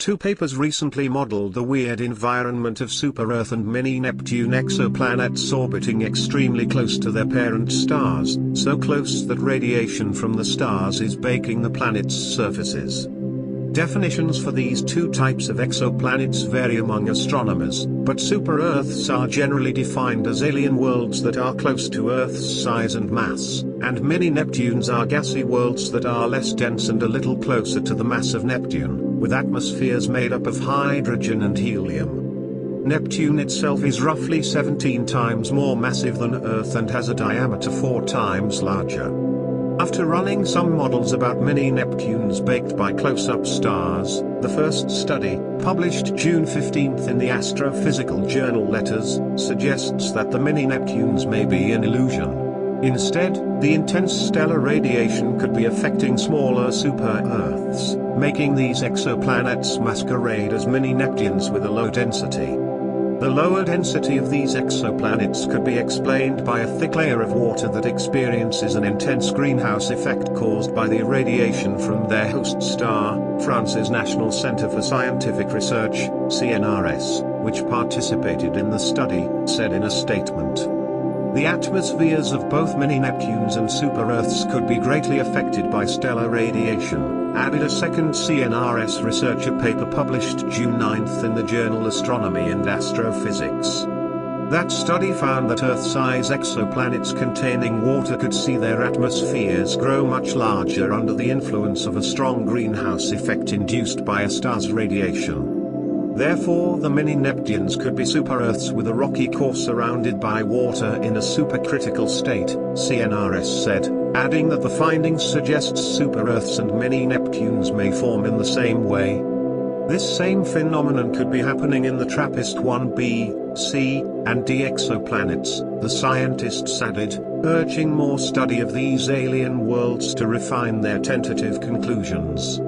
Two papers recently modeled the weird environment of super-Earth and mini-Neptune exoplanets orbiting extremely close to their parent stars, so close that radiation from the stars is baking the planet's surfaces. Definitions for these two types of exoplanets vary among astronomers, but super-Earths are generally defined as alien worlds that are close to Earth's size and mass, and mini-Neptunes are gassy worlds that are less dense and a little closer to the mass of Neptune, with atmospheres made up of hydrogen and helium. Neptune itself is roughly 17 times more massive than Earth and has a diameter 4 times larger. After running some models about mini-Neptunes baked by close-up stars, the first study, published June 15 in the Astrophysical Journal Letters, suggests that the mini-Neptunes may be an illusion. Instead, the intense stellar radiation could be affecting smaller super-Earths, making these exoplanets masquerade as mini-Neptunes with a low density. The lower density of these exoplanets could be explained by a thick layer of water that experiences an intense greenhouse effect caused by the irradiation from their host star, France's National Center for Scientific Research, CNRS, which participated in the study, said in a statement. The atmospheres of both mini-Neptunes and super-Earths could be greatly affected by stellar radiation, added a second CNRS researcher paper published June 9 in the journal Astronomy and Astrophysics. That study found that Earth-size exoplanets containing water could see their atmospheres grow much larger under the influence of a strong greenhouse effect induced by a star's radiation. Therefore, the mini-Neptunes could be super-Earths with a rocky core surrounded by water in a supercritical state, CNRS said, adding that the findings suggest super-Earths and mini-Neptunes may form in the same way. This same phenomenon could be happening in the TRAPPIST-1b, C, and D exoplanets, the scientists added, urging more study of these alien worlds to refine their tentative conclusions.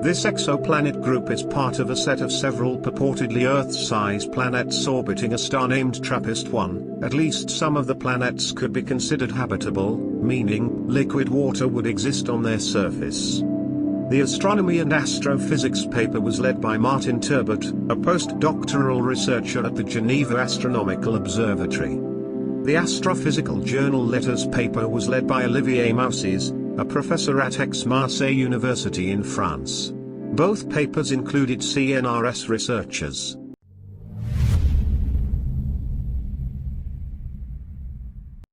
This exoplanet group is part of a set of several purportedly Earth-size planets orbiting a star named TRAPPIST-1. At least some of the planets could be considered habitable, meaning liquid water would exist on their surface. The Astronomy and Astrophysics paper was led by Martin Turbot, a postdoctoral researcher at the Geneva Astronomical Observatory. The Astrophysical Journal Letters paper was led by Olivier Moussis, a professor at Aix-Marseille University in France. Both papers included CNRS researchers.